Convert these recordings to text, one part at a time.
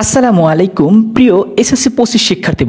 আসসালামু আলাইকুম প্রিয় এসএসসি 25 শিক্ষার্থী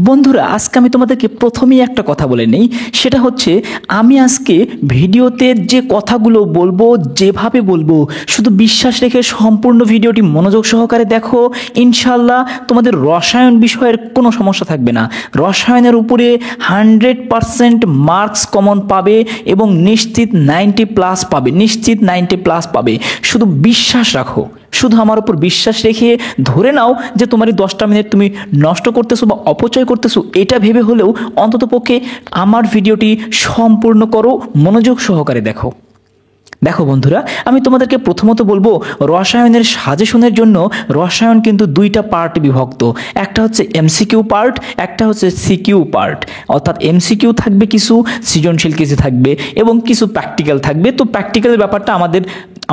বন্ধুরা আজকে আমি তোমাদেরকে প্রথমেই একটা কথা বলে নেই। সেটা হচ্ছে আমি আজকে ভিডিওতে যে কথাগুলো বলবো, যেভাবে বলবো, শুধু বিশ্বাস রেখে সম্পূর্ণ ভিডিওটি মনোযোগ সহকারে দেখো। ইনশাল্লাহ তোমাদের রসায়ন বিষয়ের কোনো সমস্যা থাকবে না। রসায়নের উপরে 100% মার্কস কমন পাবে এবং নিশ্চিত 90+ পাবে, নিশ্চিত 90+ পাবে। শুধু বিশ্বাস রাখো, শুধু আমার উপর বিশ্বাস রেখে ধরে নাও যে তোমার 10টা মিনিট তুমি নষ্ট করতেছো বা অপচয় করতেছো, এটা ভেবে হলেও অন্ততপক্ষে আমার ভিডিওটি সম্পূর্ণ করো, মনোযোগ সহকারে দেখো। দেখো বন্ধুরা, আমি তোমাদেরকে প্রথমত বলবো রসায়নের সাজেশনের জন্য রসায়ন কিন্তু দুইটা পার্ট বিভক্ত। একটা হচ্ছে এমসিকিউ পার্ট, একটা হচ্ছে সিকিউ পার্ট। অর্থাৎ এমসিকিউ থাকবে কিছু, সৃজনশীল কিছু থাকবে এবং কিছু প্র্যাকটিক্যাল থাকবে। তো প্র্যাকটিক্যালের ব্যাপারটা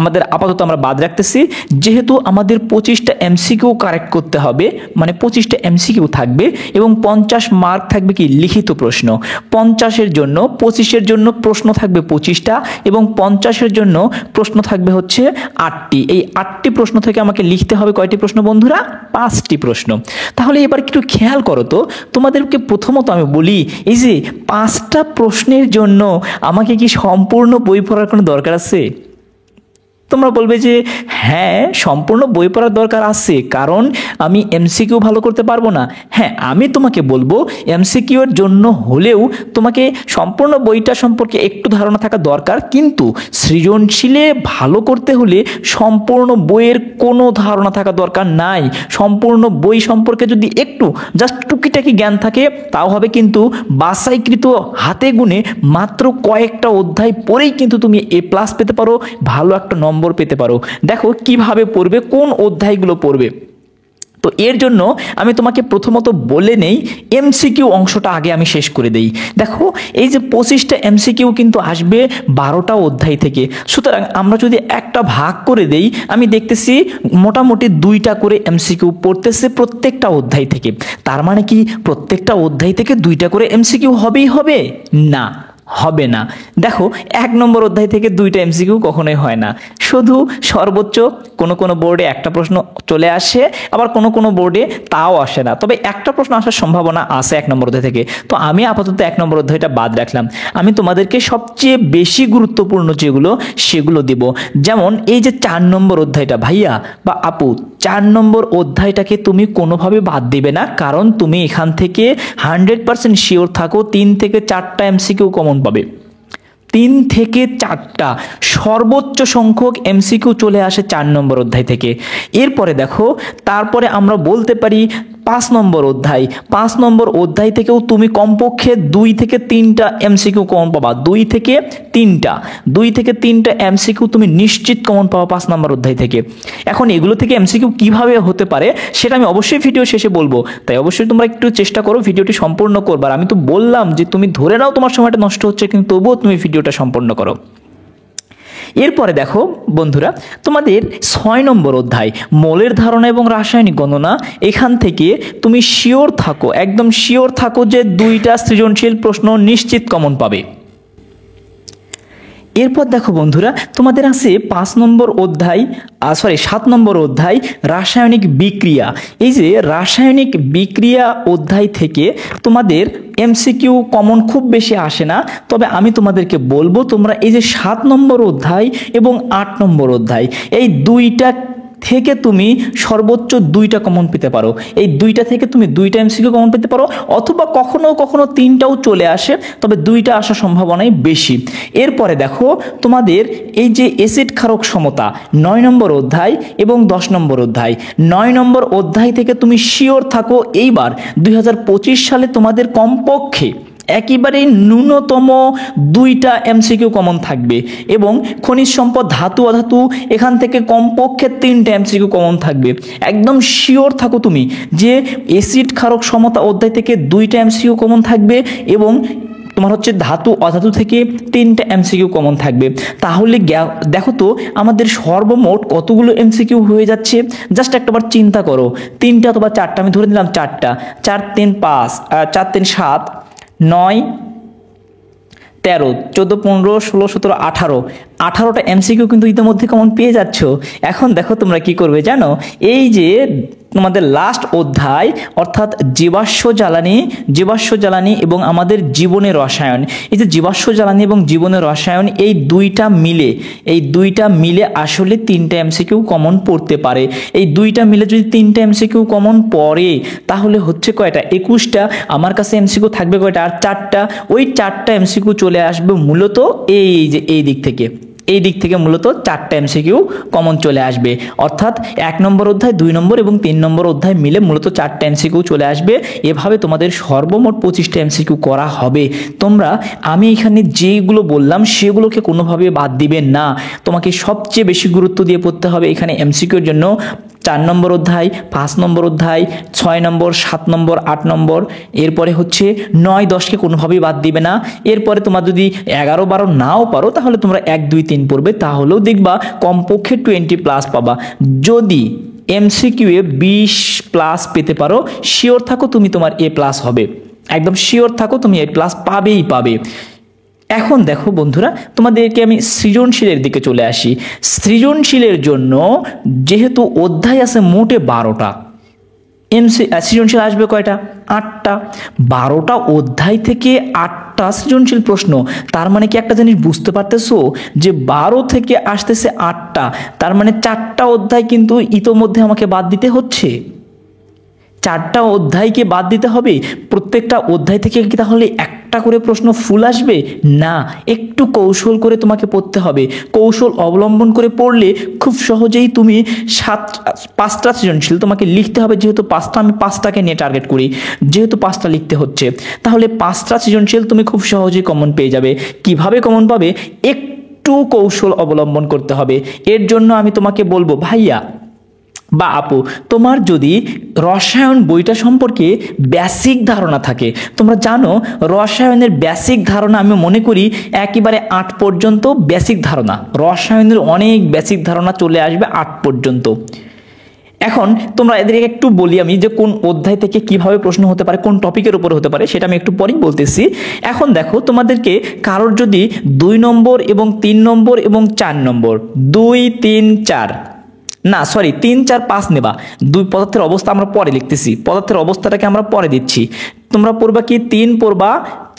আমাদের আপাতত আমরা বাদ রাখতেছি, যেহেতু আমাদের 25টা এমসিকিউ কারেক্ট করতে হবে, মানে 25টা এমসিকিউ থাকবে এবং 50 মার্ক থাকবে কি লিখিত প্রশ্ন। 50-এর জন্য 25-এর জন্য প্রশ্ন থাকবে 25টা এবং 50-এর জন্য প্রশ্ন থাকবে হচ্ছে 8টি। এই 8টি প্রশ্ন থেকে আমাকে লিখতে হবে কয়টি প্রশ্ন বন্ধুরা? 5টি প্রশ্ন। তাহলে এবার একটু খেয়াল করো তো, তোমাদেরকে প্রথমত আমি বলি, এই যে 5টা প্রশ্নের জন্য আমাকে কি সম্পূর্ণ বই পড়ার কোনো দরকার আছে? তোমরা বলবে যে হ্যাঁ, সম্পূর্ণ বই পড়ার দরকার আছে, কারণ আমি এমসিকিউ ভালো করতে পারবো না। হ্যাঁ, আমি তোমাকে বলবো এমসিকিউ এর জন্য হলেও তোমাকে সম্পূর্ণ বইটা সম্পর্কে একটু ধারণা থাকা দরকার, কিন্তু সৃজনশীলে ভালো করতে হলে সম্পূর্ণ বইয়ের কোনো ধারণা থাকা দরকার নাই। সম্পূর্ণ বই সম্পর্কে যদি একটু জাস্ট টুকিটাকি জ্ঞান থাকে তাও হবে, কিন্তু বাছাইকৃত হাতে গুনে মাত্র কয়েকটা অধ্যায় পড়েই কিন্তু তুমি A+ পেতে পারো, ভালো একটা নম্বর পেতে পারো। দেখো কিভাবে পড়বে, কোন অধ্যায়গুলো পড়বে। তো এর জন্য আমি তোমাকে প্রথমত বলে নেই, এমসিকিউ অংশটা আগে আমি শেষ করে দেই। দেখো এই যে 25টা এমসিকিউ কিন্তু আসবে 12টা অধ্যায় থেকে। সুতরাং আমরা যদি একটা ভাগ করে দেই, আমি দেখতেছি মোটামুটি 2টা করে এমসিকিউ পড়তেছে প্রত্যেকটা অধ্যায় থেকে। তার মানে কি প্রত্যেকটা অধ্যায় থেকে 2টা করে এমসিকিউ হবেই হবে? না, হবে না। দেখো 1 নম্বর অধ্যায় থেকে 2টা এমসিকিউ কখনোই হয় না। শুধু সর্বোচ্চ কোনো বোর্ডে একটা প্রশ্ন চলে আসে, আবার কোনো বোর্ডে তাও আসে না, তবে একটা প্রশ্ন আসার সম্ভাবনা আছে 1 নম্বর অধ্যায় থেকে। তো আমি আপাতত 1 নম্বর অধ্যায়টা বাদ রাখলাম। আমি তোমাদেরকে সবচেয়ে বেশি গুরুত্বপূর্ণ যেগুলো সেগুলো দিব। যেমন এই যে 4 নম্বর অধ্যায়টা, ভাইয়া বা আপু, 4 নম্বর অধ্যায়টাকে তুমি কোনোভাবে বাদ দিবে না, কারণ তুমি এখান থেকে 100% শিওর থাকো 3 থেকে 4টা এমসিকিউ কমন পাবে। 3 থেকে 4টা সর্বোচ্চ সংখ্যক এমসিকিউ চলে আসে 4 নম্বর অধ্যায় থেকে। এরপরে দেখো, তারপরে আমরা বলতে পারি 5 নম্বর অধ্যায়। 5 নম্বর অধ্যায় থেকেও তুমি কমপক্ষে 2 থেকে 3টা এমসিকিউ কমন পাবা। 2 থেকে 3টা এমসিকিউ তুমি নিশ্চিত কমন পাবা 5 নম্বর অধ্যায় থেকে। এখন এগুলো থেকে এমসিকিউ কিভাবে হতে পারে সেটা আমি অবশ্যই ভিডিও শেষে বলবো, তাই অবশ্যই তোমরা একটু চেষ্টা করো ভিডিওটি সম্পূর্ণ করবার। আমি তো বললাম যে তুমি ধরে নাও তোমার সময়টা নষ্ট হচ্ছে, কিন্তু তবুও তুমি ভিডিওটা সম্পূর্ণ করো। এরপরে দেখো বন্ধুরা, তোমাদের 6 নম্বর অধ্যায় মোলের ধারণা এবং রাসায়নিক গণনা। এখান থেকে তুমি শিওর থাকো, একদম শিওর থাকো যে 2টা সৃজনশীল প্রশ্ন নিশ্চিত কমন পাবে। এরপর দেখো বন্ধুরা, তোমাদের আছে 7 নম্বর অধ্যায় রাসায়নিক বিক্রিয়া। এই যে রাসায়নিক বিক্রিয়া অধ্যায় থেকে তোমাদের এমসিকিউ কমন খুব বেশি আসে না, তবে আমি তোমাদেরকে বলবো তোমরা এই যে 7 নম্বর অধ্যায় এবং 8 নম্বর অধ্যায়, এই 2টা থেকে তুমি সর্বোচ্চ 2টা কমন পেতে পারো। এই 2টা থেকে তুমি 2টা এমসিকিউ কমন পেতে পারো, অথবা কখনো 3টাও চলে আসে, তবে 2টা আসার সম্ভাবনাই বেশি। এরপরে দেখো তোমাদের এই যে অ্যাসিড ক্ষারক সমতা 9 নম্বর অধ্যায় এবং 10 নম্বর অধ্যায়। 9 নম্বর অধ্যায় থেকে তুমি শিওর থাকো এইবার 2025 সালে তোমাদের কমপক্ষে একেবারে ন্যূনতম 2টা এমসিকিউ কমন থাকবে, এবং খনিজ সম্পদ, ধাতু অধাতু, এখান থেকে কমপক্ষে 3টা এমসিকিউ কমন থাকবে। একদম শিওর থাকো তুমি যে অ্যাসিড ক্ষারক সমতা অধ্যায় থেকে 2টা এমসিকিউ কমন থাকবে এবং তোমার হচ্ছে ধাতু অধাতু থেকে 3টা এমসিকিউ কমন থাকবে। তাহলে দেখো তো আমাদের সর্বমোট কতগুলো এমসিকিউ হয়ে যাচ্ছে, জাস্ট একটাবার চিন্তা করো। 3টা অথবা 4টা, আমি ধরে নিলাম 4টা, 4 3 5, 4 3 7, 9 13, 14 15 16 17 18, 18টা এমসিকিউ কিন্তু ইতিমধ্যে কমন পেয়ে যাচ্ছ। এখন দেখো তোমরা কি করবে জানো, এই যে তোমাদের লাস্ট অধ্যায় অর্থাৎ জীবাশ্ম জ্বালানি এবং আমাদের জীবনের রসায়ন, এই যে জীবাশ্ম জ্বালানি এবং জীবনের রসায়ন এই দুইটা মিলে আসলে 3টা এমসিকিউ কমন পড়তে পারে। এই দুইটা মিলে যদি 3টা এমসিকিউ কমন পড়ে তাহলে হচ্ছে কয়টা, 21টা। আমার কাছে এমসিকিউ থাকবে কয়টা, আর 4টা। ওই 4টা এমসিকিউ চলে আসবে মূলত এই দিক থেকে মূলত 4টা এমসিকিউ কমন চলে আসবে, অর্থাৎ 1 নম্বর অধ্যায়, 2 নম্বর এবং 3 নম্বর অধ্যায় মিলে মূলত 4টা এমসিকিউ চলে আসবে। এভাবে তোমাদের সর্বমোট 25টা এমসিকিউ করা হবে। তোমরা আমি এখানে যেগুলো বললাম সেগুলোকে কোনোভাবে বাদ দিবে না, তোমাকে সবচেয়ে বেশি গুরুত্ব দিয়ে পড়তে হবে এখানে এমসিকিউর জন্য। 4 নম্বর অধ্যায়, 5 নম্বর অধ্যায়, 6 নম্বর, 7 নম্বর, 8 নম্বর, এরপরে হচ্ছে 9, 10কে কোনোভাবেই বাদ দিবে না। এরপরে তোমার যদি 11, 12 নাও পারো তাহলে তোমরা 1, 2, 3 পড়বে, তাহলেও দেখবা কমপক্ষে 20+ পাবা। যদি এমসিকিউ এ 20+ পেতে পারো, শিওর থাকো তুমি তোমার A+ হবে, একদম শিওর থাকো তুমি A+ পাবে। এখন দেখো বন্ধুরা, তোমাদেরকে আমি সৃজনশীলের দিকে চলে আসি। সৃজনশীলের জন্য যেহেতু অধ্যায় আছে মোটে 12টা, সৃজনশীল আসবে কয়টা, 8টা। 12টা অধ্যায় থেকে 8টা সৃজনশীল প্রশ্ন, তার মানে কি একটা জিনিস বুঝতে পারতেছো যে 12 থেকে আসতেছে 8টা, তার মানে 4টা অধ্যায় কিন্তু ইতোমধ্যে আমাকে বাদ দিতে হচ্ছে। 4টা অধ্যায়কে বাদ দিতে হবে। প্রত্যেকটা অধ্যায় থেকে কি তাহলে একটা করে প্রশ্ন ফুল আসবে না, একটু কৌশল করে তোমাকে পড়তে হবে। কৌশল অবলম্বন করে পড়লে খুব সহজেই তুমি 5টা সৃজনশীল তোমাকে লিখতে হবে। যেহেতু 5টা, আমি 5টাকে নিয়ে টার্গেট করি, যেহেতু 5টা লিখতে হচ্ছে, তাহলে 5টা সৃজনশীল তুমি খুব সহজেই কমন পেয়ে যাবে। কিভাবে কমন পাবে, একটু কৌশল অবলম্বন করতে হবে। এর জন্য আমি তোমাকে বলবো ভাইয়া বা আপু, তোমার যদি রসায়ন বইটা সম্পর্কে বেসিক ধারণা থাকে, তোমরা জানো রসায়নের বেসিক ধারণা আমি মনে করি একেবারে 8 পর্যন্ত বেসিক ধারণা, রসায়নের অনেক বেসিক ধারণা চলে আসবে 8 পর্যন্ত। এখন তোমরা এদেরকে একটু বলি আমি যে কোন অধ্যায় থেকে কিভাবে প্রশ্ন হতে পারে, কোন টপিকের উপর হতে পারে, সেটা আমি একটু পরেই বলতেছি। এখন দেখো, তোমাদেরকে কারোর যদি 2 নম্বর এবং 3 নম্বর এবং 4 নম্বর, 2, 3, 4 না সরি 3, 4, 5 নেবা। 2 পদার্থের অবস্থা আমরা পরে লিখতেছি, পদার্থের অবস্থাটাকে আমরা পরে দিচ্ছি। তোমরা পড়বা কি, 3 পড়বা,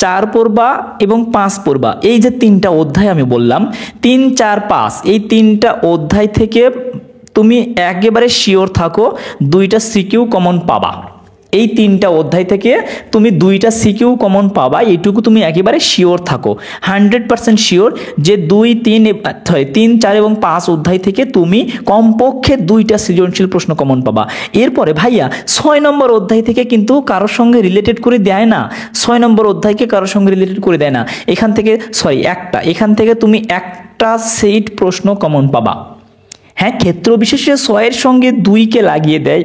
4 পড়বা এবং 5 পড়বা। এই যে 3টা অধ্যায় আমি বললাম, 3, 4, 5, এই 3টা অধ্যায় থেকে তুমি একেবারে শিওর থাকো 2টা সিকিউ কমন পাবা। এই 3টা অধ্যায় থেকে তুমি 2টা সিকিউ কমন পাবা, এইটুকু তুমি একেবারে শিওর থাকো, 100% শিওর যে 2, 3, 4 এবং 5 অধ্যায় থেকে তুমি কমপক্ষে 2টা সৃজনশীল প্রশ্ন কমন পাবা। এরপরে ভাইয়া 6 নম্বর অধ্যায় থেকে কিন্তু কারোর সঙ্গে রিলেটেড করে দেয় না, 6 নম্বর অধ্যায়কে কারোর সঙ্গে রিলেটেড করে দেয় না। এখান থেকে এখান থেকে তুমি একটা সেট প্রশ্ন কমন পাবা। হ্যাঁ, ক্ষেত্র বিশেষে 6-এর সঙ্গে 2কে লাগিয়ে দেয়,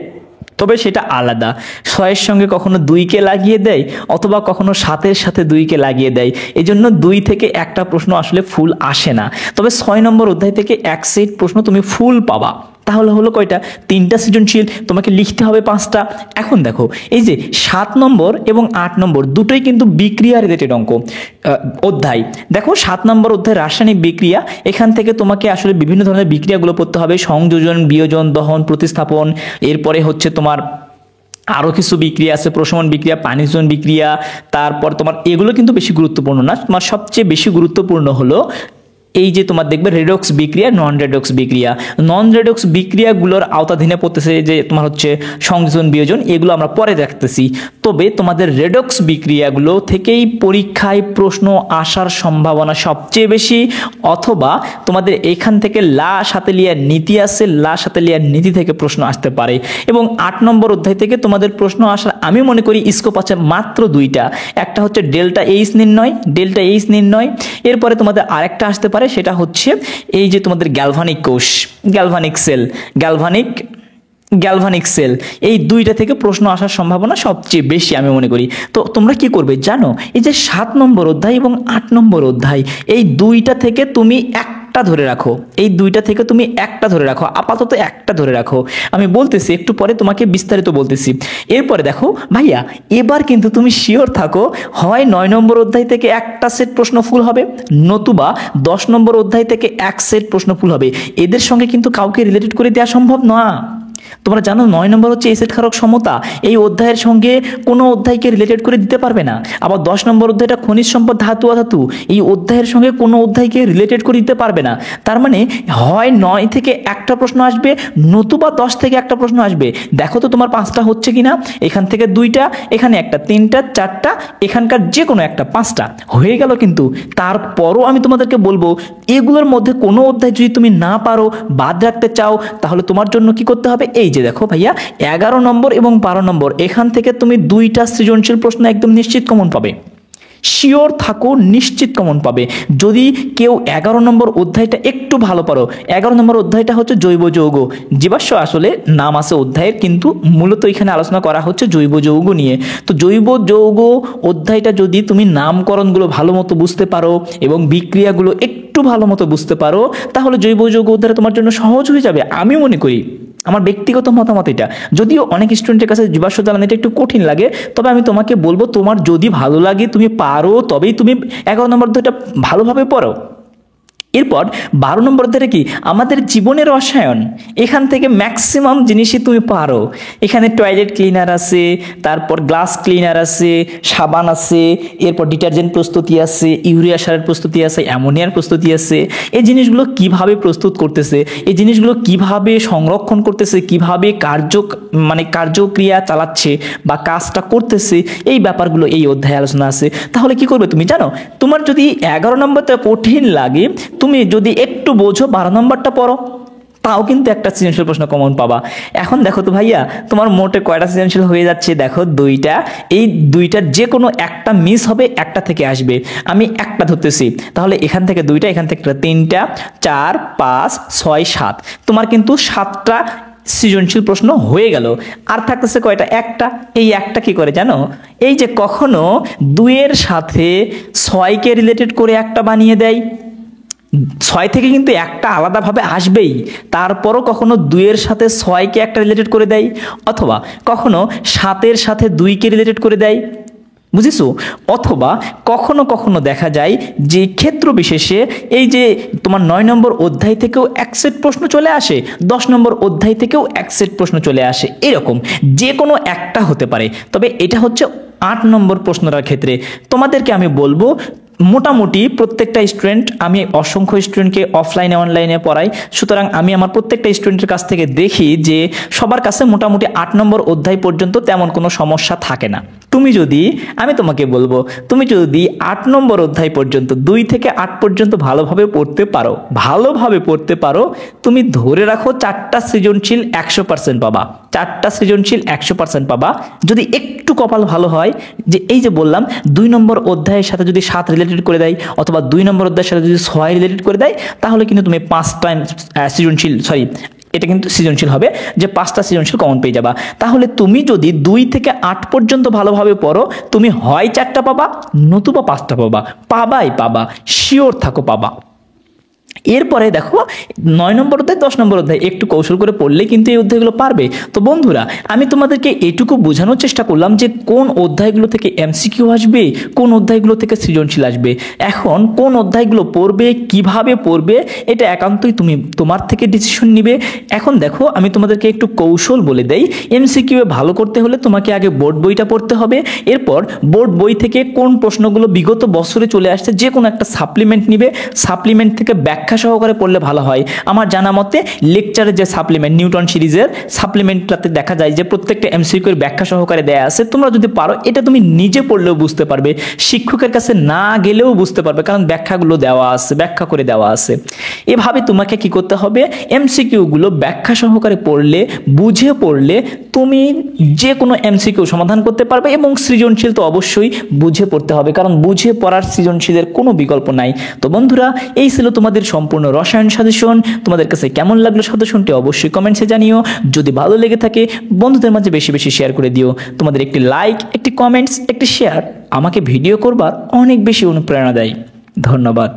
তবে সেটা আলাদা। 6-এর সঙ্গে কখনো 2কে লাগিয়ে দেয় অথবা কখনো 7-এর সাথে 2কে লাগিয়ে দেয়, এই জন্য 2 থেকে একটা প্রশ্ন আসলে ফুল আসে না। তবে 6 নম্বর অধ্যায় থেকে এক সেট প্রশ্ন তুমি ফুল পাবা। তাহলে হলো কয়টা, 3টা সৃজনশীল, তোমাকে লিখতে হবে 5টা। এখন দেখো, এই যে 7 নম্বর এবং 8 নম্বর দুটোই কিন্তু বিক্রিয়া রিলেটেড অধ্যায়। দেখো 7 নম্বর অধ্যায় রাসায়নিক বিক্রিয়া, এখান থেকে তোমাকে আসলে বিভিন্ন ধরনের বিক্রিয়াগুলো পড়তে হবে, সংযোজন, বিয়োজন, দহন, প্রতিস্থাপন। এরপরে হচ্ছে তোমার আরও কিছু বিক্রিয়া আছে, প্রশমন বিক্রিয়া, পানিশোধন বিক্রিয়া। তারপর তোমার এগুলো কিন্তু বেশি গুরুত্বপূর্ণ না, তোমার সবচেয়ে বেশি গুরুত্বপূর্ণ হলো এই যে তোমার দেখবে রেডক্স বিক্রিয়া, নন রেডক্স বিক্রিয়া। নন রেডক্স বিক্রিয়াগুলোর আওতাধীনে পড়তেছে যে তোমার হচ্ছে সংযোজন, বিয়োজন, এগুলো আমরা পরে দেখতেছি। তবে তোমাদের রেডক্স বিক্রিয়াগুলো থেকেই পরীক্ষায় প্রশ্ন আসার সম্ভাবনা সবচেয়ে বেশি, অথবা তোমাদের এখান থেকে লা সাতেলিয়ার নীতি আছে, লা সাতেলিয়ার নীতি থেকে প্রশ্ন আসতে পারে। এবং 8 নম্বর অধ্যায় থেকে তোমাদের প্রশ্ন আসার আমি মনে করি স্কোপ আছে মাত্র 2টা, একটা হচ্ছে ডেল্টা এইচ নির্ণয়, এরপরে তোমাদের আরেকটা আসতে পারে, সেটা হচ্ছে এই যে তোমাদের গ্যালভানিক কোষ, গ্যালভানিক সেল, এই 2টা থেকে প্রশ্ন আসার সম্ভাবনা সবচেয়ে বেশি আমি মনে করি। তো তোমরা কি করবে জানো, এই যে 7 নম্বর অধ্যায় এবং 8 নম্বর অধ্যায়, এই 2টা থেকে তুমি একটা একটা ধরে রাখো, এই দুইটা থেকে তুমি একটা ধরে রাখো, আপাতত একটা ধরে রাখো। আমি বলতেছি একটু পরে তোমাকে বিস্তারিত বলতেছি। এরপরে দেখো ভাইয়া, এবার কিন্তু তুমি শিওর থাকো, হয় 9 নম্বর অধ্যায় থেকে একটা সেট প্রশ্ন ফুল হবে, নতুবা 10 নম্বর অধ্যায় থেকে এক সেট প্রশ্ন ফুল হবে। এদের সঙ্গে কিন্তু কাউকে রিলেটেড করে দেওয়া সম্ভব না। তোমরা জানো 9 নম্বর হচ্ছে এসেট কারক সমতা, এই অধ্যায়ের সঙ্গে কোনো অধ্যায়কে রিলেটেড করে দিতে পারবে না। আবার 10 নম্বর অধ্যায়টা খনিজ সম্পদ ধাতু অধাতু, এই অধ্যায়ের সঙ্গে কোনো অধ্যায়কে রিলেটেড করে দিতে পারবে না। তার মানে হয় 9 থেকে একটা প্রশ্ন আসবে, নতুবা 10 থেকে একটা প্রশ্ন আসবে। দেখো তো তোমার 5টা হচ্ছে কিনা, এখান থেকে 2টা, এখানে একটা, 3টা, 4টা, এখানকার যে কোনো একটা, 5টা হয়ে গেল। কিন্তু তারপরও আমি তোমাদেরকে বলবো, এগুলোর মধ্যে কোনো অধ্যায় যদি তুমি না পারো, বাদ রাখতে চাও, তাহলে তোমার জন্য কি করতে হবে, এই যে দেখো ভাইয়া 11 নম্বর এবং 12 নম্বর, এখান থেকে তুমি 2টা সৃজনশীল প্রশ্ন একদম নিশ্চিত কমন পাবে। শিওর থাকো, নিশ্চিত কমন পাবে। যদি কেউ 11 নম্বর অধ্যায়টা একটু ভালো পারো, 11 নম্বর অধ্যায়টা হচ্ছে জৈব যৌগ জীবাশ্ম, আসলে নাম আছে অধ্যায়ের, কিন্তু মূলত এখানে আলোচনা করা হচ্ছে জৈব যৌগ নিয়ে। তো জৈব যৌগ অধ্যায়টা যদি তুমি নামকরণগুলো ভালো মতো বুঝতে পারো এবং বিক্রিয়াগুলো একটু ভালো মতো বুঝতে পারো, তাহলে জৈব যৌগ অধ্যায়টা তোমার জন্য সহজ হয়ে যাবে। আমি মনে করি, আমার ব্যক্তিগত মতামত এটা, যদিও অনেক স্টুডেন্টের কাছে জীবাশ্ম জ্বালানি এটা একটু কঠিন লাগে, তবে আমি তোমাকে বলবো, তোমার যদি ভালো লাগে, তুমি পারো, তবেই তুমি 11 নম্বর অধ্যায়টা ভালোভাবে পড়ো। এরপর 12 নম্বর অধ্যায়টা কি, আমাদের জীবনের রসায়ন। এখান থেকে ম্যাক্সিমাম জিনিসই তুমি পারো। এখানে টয়লেট ক্লিনার আছে, তারপর গ্লাস ক্লিনার আছে, সাবান আছে, এরপর ডিটারজেন্ট প্রস্তুতি আছে, ইউরিয়া সারের প্রস্তুতি আছে, অ্যামোনিয়ার প্রস্তুতি আছে। এই জিনিসগুলো কিভাবে প্রস্তুত করতেছে, এই জিনিসগুলো কিভাবে সংরক্ষণ করতেছে, কিভাবে কার্যক্রিয়া চালাচ্ছে বা কাজটা করতেছে, এই ব্যাপারগুলো এই অধ্যায়ে আলোচনা আছে। তাহলে কি করবে তুমি জানো, তোমার যদি 11 নম্বরটা কঠিন লাগে, তুমি যদি একটু বোঝো, 12 নম্বরটা পড়ো, তাও কিন্তু একটা সৃজনশীল প্রশ্ন কমন পাবা। এখন দেখো তো ভাইয়া, তোমার মোটে কয়টা সৃজনশীল হয়ে যাচ্ছে, দেখো 2টা। এই 2টার যে কোনো একটা মিস হবে, একটা থেকে আসবে। আমি একটা ধরতেছি, তাহলে এখান থেকে 2টা, এখান থেকে 3টা, 4, 5, 6, 7, তোমার কিন্তু 7টা সৃজনশীল প্রশ্ন হয়ে গেল। আর থাকতেছে কয়টা, একটা। এই একটা কি করে জানো, এই যে কখনো 2-এর সাথে 6কে রিলেটেড করে একটা বানিয়ে দেয়, 6 থেকে কিন্তু একটা আলাদাভাবে আসবেই, তারপরও কখনো 2-এর সাথে 6কে একটা রিলেটেড করে দেয়, অথবা কখনো 7-এর সাথে 2কে রিলেটেড করে দেয়, বুঝিছো? অথবা কখনো কখনো দেখা যায় যে ক্ষেত্র বিশেষে এই যে তোমার 9 নম্বর অধ্যায় থেকেও এক সেট প্রশ্ন চলে আসে, 10 নম্বর অধ্যায় থেকেও এক সেট প্রশ্ন চলে আসে, এরকম যে কোনো একটা হতে পারে। তবে এটা হচ্ছে 8 নম্বর প্রশ্নটার ক্ষেত্রে। তোমাদেরকে আমি বলবো, মোটামুটি প্রত্যেকটা স্টুডেন্ট, আমি অসংখ্য স্টুডেন্টকে অফলাইনে অনলাইনে পড়াই, সুতরাং আমি আমার প্রত্যেকটা স্টুডেন্টের কাছ থেকে দেখি যে সবার কাছে মোটামুটি 8 নম্বর অধ্যায় পর্যন্ত তেমন কোনো সমস্যা থাকে না। আমি তোমাকে বলবো, তুমি যদি 8 নম্বর অধ্যায় পর্যন্ত 2 থেকে 8 পর্যন্ত ভালোভাবে পড়তে পারো, তুমি ধরে রাখো 4টা সৃজনশীল 100% পাবা, 4টা সৃজনশীল 100% পাবা। যদি একটু কপাল ভালো হয়, যে এই যে বললাম 2 নম্বর অধ্যায়ের সাথে যদি 7 রিলেটেড করে দেয়, অথবা 2 নম্বর অধ্যায়ের সাথে যদি 6 রিলেটেড করে দেয়, তাহলে কিন্তু তুমি 5টা এটা কিন্তু সৃজনশীল হবে, যে 5টা সৃজনশীল কমন পেয়ে যাবা। তাহলে তুমি যদি 2 থেকে 8 পর্যন্ত ভালোভাবে পড়ো, তুমি হয় 4টা পাবা, নতুবা 5টা পাবা, শিওর থাকো পাবা। এরপরে দেখো 9 নম্বর অধ্যায়, 10 নম্বর অধ্যায় একটু কৌশল করে পড়লে কিন্তু এই অধ্যায়গুলো পারবে। তো বন্ধুরা, আমি তোমাদেরকে এটুকু বোঝানোর চেষ্টা করলাম যে কোন অধ্যায়গুলো থেকে এমসিকিউ আসবে, কোন অধ্যায়গুলো থেকে সৃজনশীল আসবে। এখন কোন অধ্যায়গুলো পড়বে, কিভাবে পড়বে, এটা একান্তই তোমার থেকে ডিসিশন নিবে। এখন দেখো, আমি তোমাদেরকে একটু কৌশল বলে দেই। এমসিকিউ ভালো করতে হলে তোমাকে আগে বোর্ড বইটা পড়তে হবে, এরপর বোর্ড বই থেকে কোন প্রশ্নগুলো বিগত বছরে চলে আসছে, যে কোনো একটা সাপ্লিমেন্ট নিবে, সাপ্লিমেন্ট থেকে ব্যাখ্যা সহকারে পড়লে ভালো হয়। আমার জানা মতে লেকচারের যে সাপ্লিমেন্ট, নিউটন সিরিজের সাপ্লিমেন্টটাতে দেখা যায় যে প্রত্যেকটা এমসিকিউ এর ব্যাখ্যা সহকারে দেয়া আছে। তোমরা যদি পারো, এটা তুমি নিজে পড়লেও বুঝতে পারবে, শিক্ষকের কাছে না গেলেও বুঝতে পারবে, কারণ ব্যাখ্যাগুলো দেওয়া আছে, ব্যাখ্যা করে দেওয়া আছে। এভাবে তোমাকে কি করতে হবে, এমসিকিউ গুলো ব্যাখ্যা সহকারে পড়লে, বুঝে পড়লে তুমি যে কোনো এমসিকিউ সমাধান করতে পারবে। এবং সৃজনশীল তো অবশ্যই বুঝে পড়তে হবে, কারণ বুঝে পড়ার সৃজনশীলের কোনো বিকল্প নাই। তো বন্ধুরা, এই ছিল তোমাদের সম্পূর্ণ রসায়ন সাজেশন। তোমাদের কাছে কেমন লাগলো সাজেশনটি অবশ্যই কমেন্টসে জানিও। যদি ভালো লেগে থাকে, বন্ধুদের মাঝে বেশি বেশি শেয়ার করে দিও। তোমাদের একটি লাইক, একটি কমেন্টস, একটি শেয়ার আমাকে ভিডিও করবার অনেক বেশি অনুপ্রেরণা দেয়। ধন্যবাদ।